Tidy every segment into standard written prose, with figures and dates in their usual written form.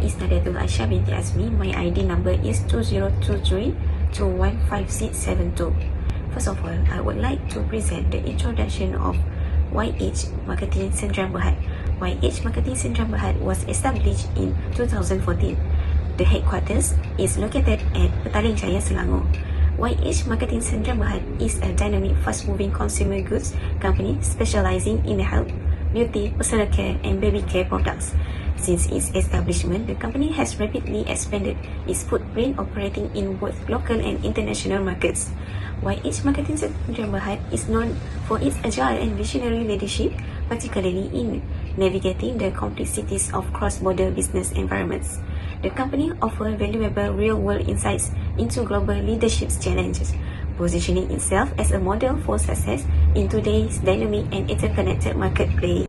is Nadiatul Aisyah binti AZMI. My ID number is 2023215672. First of all, I would like to present the introduction of Whitedge Marketing Sdn Bhd. Whitedge Marketing Sdn Bhd was established in 2014. The headquarters is located at Petaling Jaya, Selangor. Whitedge Marketing Sdn Bhd is a dynamic, fast-moving consumer goods company specializing in health, beauty, personal care, and baby care products. Since its establishment, the company has rapidly expanded its footprint, operating in both local and international markets. Whitedge Marketing Sdn Bhd is known for its agile and visionary leadership, particularly in navigating the complexities of cross-border business environments. The company offers valuable real-world insights into global leadership challenges, positioning itself as a model for success in today's dynamic and interconnected marketplace.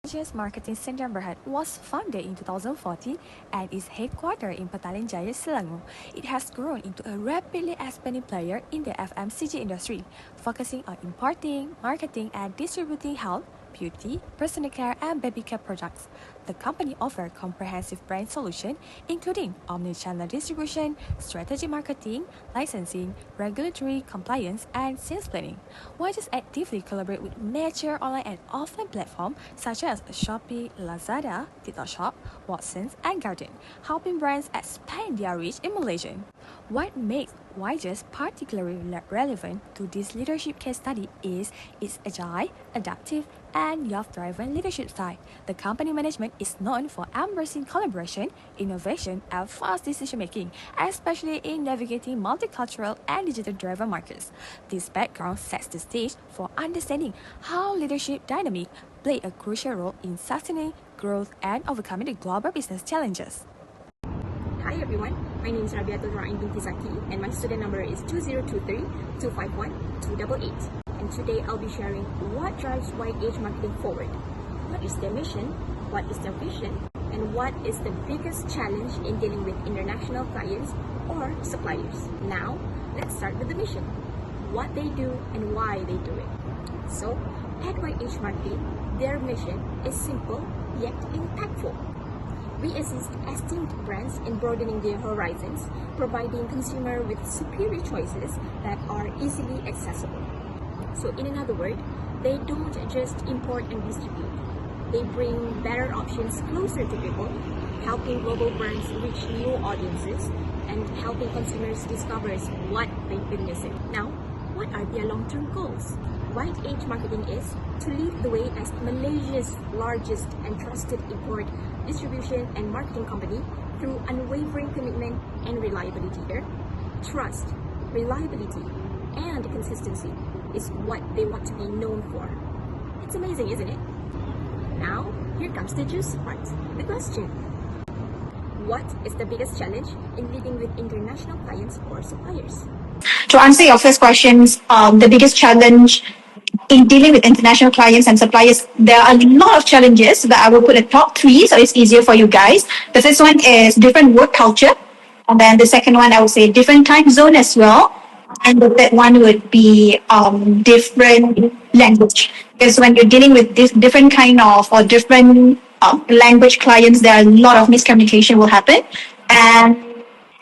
Whitedge Marketing Sdn Bhd was founded in 2014 and is headquartered in Petaling Jaya, Selangor. It has grown into a rapidly expanding player in the FMCG industry, focusing on importing, marketing, and distributing health, beauty, personal care, and baby care products. The company offers comprehensive brand solutions, including omni-channel distribution, strategic marketing, licensing, regulatory compliance, and sales planning. Whitedge actively collaborates with major online and offline platforms such as Shopee, Lazada, TikTok Shop, Watsons, and Garden, helping brands expand their reach in Malaysia. What makes Whitedge particularly relevant to this leadership case study is its agile, adaptive, and youth-driven leadership style. The company management is known for embracing collaboration, innovation, and fast decision-making, especially in navigating multicultural and digital-driven markets. This background sets the stage for understanding how leadership dynamics play a crucial role in sustaining growth and overcoming the global business challenges. Hi everyone, my name is RABIATUL binti ZAKI and my student number is 2023-251-288. And today I'll be sharing what drives Whitedge Marketing forward. What is their mission, what is their vision, and what is the biggest challenge in dealing with international clients or suppliers. Now, let's start with the mission. What they do and why they do it. So, at Whitedge Marketing, their mission is simple yet impactful. We assist esteemed brands in broadening their horizons, providing consumers with superior choices that are easily accessible. So in other words, they don't just import and distribute. They bring better options closer to people, helping global brands reach new audiences and helping consumers discover what they've been missing. Now, what are their long-term goals? Whitedge Marketing is to lead the way as Malaysia's largest and trusted import, distribution, and marketing company through unwavering commitment and reliability. Here, trust, reliability, and consistency is what they want to be known for. It's amazing, isn't it? Now, here comes the juicy part, the question. What is the biggest challenge in dealing with international clients or suppliers? To answer your first questions, the biggest challenge in dealing with international clients and suppliers, there are a lot of challenges that I will put at top 3 so it's easier for you guys. The first one is different work culture. And then the second one, I would say different time zone as well. And the third one would be different language. Because when you're dealing with this different kind of or different language clients, there are a lot of miscommunication will happen. And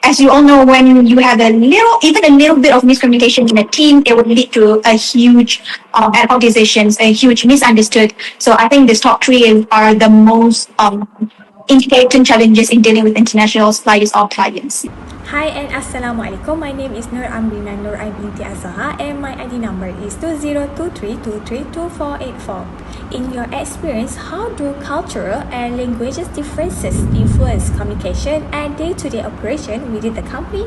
as you all know, when you have even a little bit of miscommunication in a team, it would lead to a huge ad hoc decisions, a huge misunderstood. So I think these top 3 are the most important challenges in dealing with international suppliers or clients. Hi and Assalamualaikum. My name is Amrina binti Azahar and my ID number is 2023232484. In your experience, how do cultural and languages differences influence communication and day-to-day operation within the company?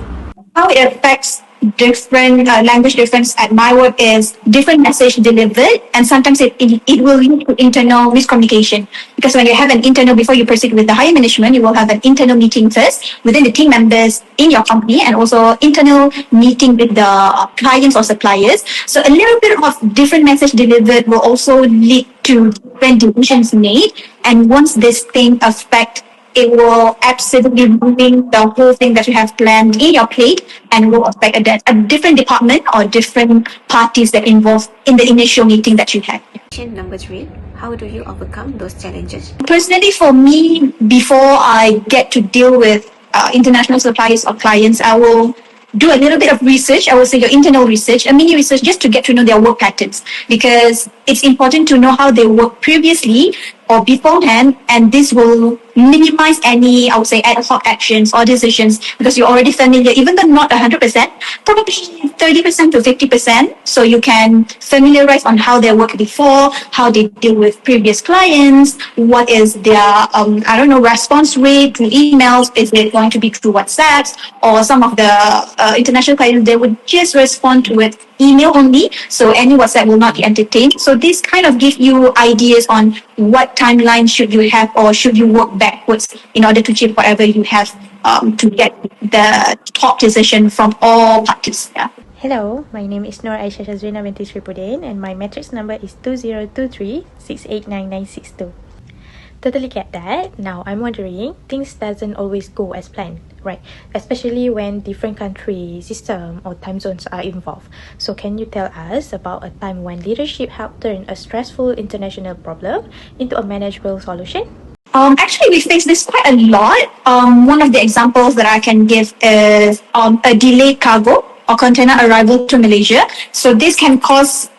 How it affects different language difference at my work is different message delivered, and sometimes it will lead to internal miscommunication, because when you have an internal, before you proceed with the higher management, you will have an internal meeting first within the team members in your company, and also internal meeting with the clients or suppliers. So a little bit of different message delivered will also lead to different decisions made, and once this thing affect, it will absolutely ruin the whole thing that you have planned in your plate, and will affect a different department or different parties that involved in the initial meeting that you had. Question number 3. How do you overcome those challenges? Personally, for me, before I get to deal with international suppliers or clients, I will do a little bit of research. I will say your internal research, a mini research, just to get to know their work patterns, because it's important to know how they work previously or beforehand, and this will minimize any, I would say, ad hoc actions or decisions, because you're already familiar, even though not 100%, probably 30% to 50%. So you can familiarize on how they work before, how they deal with previous clients, what is their, response rate to emails. Is it going to be through WhatsApp, or some of the international clients, they would just respond to it email only, so any WhatsApp will not be entertained. So this kind of give you ideas on what timeline should you have, or should you work backwards in order to achieve whatever you have, to get the top decision from all parties. Yeah. Hello, my name is SYAZWINA binti SRIPUDIN, and my matrix number is 2023689962. Totally get that. Now I'm wondering, things doesn't always go as planned, right? Especially when different country system or time zones are involved. So can you tell us about a time when leadership helped turn a stressful international problem into a manageable solution? Actually, we face this quite a lot. One of the examples that I can give is a delayed cargo or container arrival to Malaysia. So this can cause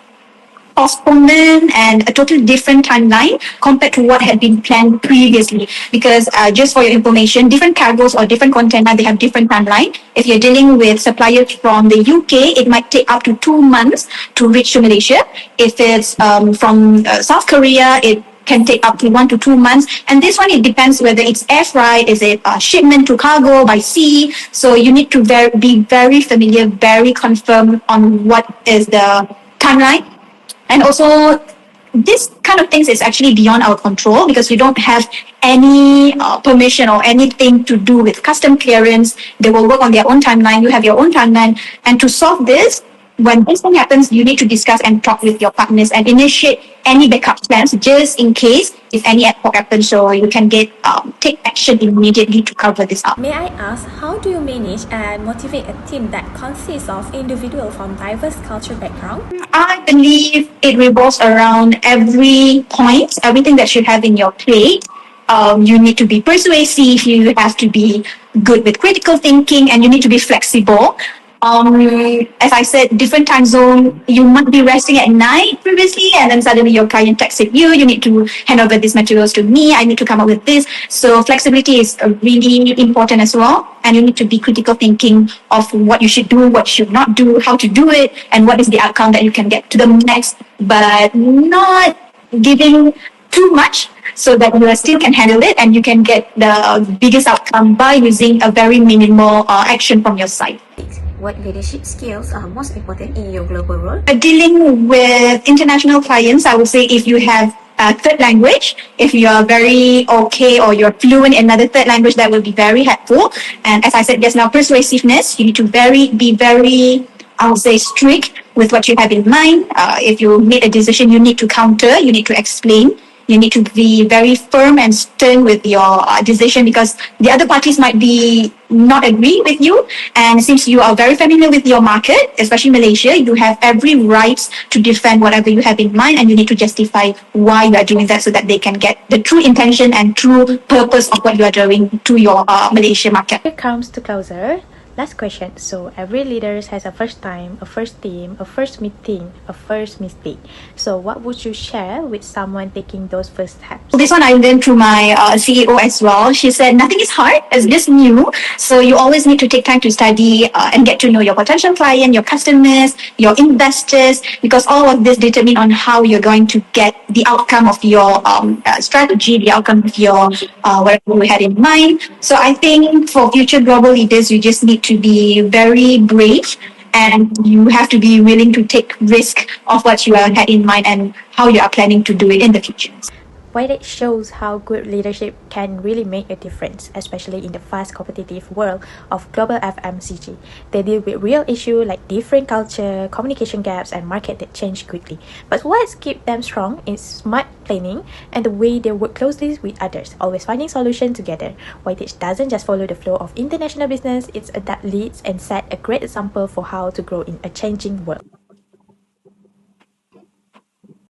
postponement and a totally different timeline compared to what had been planned previously, because just for your information, different cargos or different container, they have different timeline. If you're dealing with suppliers from the UK, it might take up to 2 months to reach to Malaysia. If it's from South Korea, it can take up to 1 to 2 months, and this one, it depends whether it's air freight, is it shipment to cargo by sea. So you need to be very familiar, very confirmed on what is the timeline. And also, this kind of things is actually beyond our control, because we don't have any permission or anything to do with custom clearance. They will work on their own timeline. You have your own timeline. And to solve this, when this thing happens, you need to discuss and talk with your partners and initiate any backup plans just in case if any ad hoc happens, so you can take action immediately to cover this up. May I ask, how do you manage and motivate a team that consists of individuals from diverse cultural background? I believe it revolves around every point, everything that you have in your plate. You need to be persuasive, you have to be good with critical thinking, and you need to be flexible. As I said, different time zone, you might be resting at night previously, and then suddenly your client texted you, you need to hand over these materials to me, I need to come up with this. So flexibility is really important as well, and you need to be critical thinking of what you should do, what you should not do, how to do it, and what is the outcome that you can get to the next, but not giving too much, so that you still can handle it and you can get the biggest outcome by using a very minimal action from your side. What leadership skills are most important in your global role? Dealing with international clients, I would say if you have a third language, if you are very okay or you're fluent in another third language, that will be very helpful. And as I said just now, persuasiveness, you need to be very, I would say, strict with what you have in mind. If you made a decision, you need to counter, you need to explain. You need to be very firm and stern with your decision, because the other parties might be not agree with you. And since you are very familiar with your market, especially Malaysia, you have every right to defend whatever you have in mind, and you need to justify why you are doing that, so that they can get the true intention and true purpose of what you are doing to your Malaysia market. It comes to closer. Last question. So every leader has a first time, a first team, a first meeting, a first mistake. So what would you share with someone taking those first steps? This one I learned through my CEO as well. She said nothing is hard, it's just new. So you always need to take time to study and get to know your potential client, your customers, your investors, because all of this determine on how you're going to get the outcome of your strategy, the outcome of your whatever you had in mind. So I think for future global leaders, you just need to be very brave, and you have to be willing to take risk of what you had in mind and how you are planning to do it in the future. Whitedge shows how good leadership can really make a difference, especially in the fast competitive world of global FMCG. They deal with real issues like different culture, communication gaps, and market that change quickly. But what keeps them strong is smart planning and the way they work closely with others, always finding solutions together. Whitedge doesn't just follow the flow of international business, it's adapt, leads, and set a great example for how to grow in a changing world.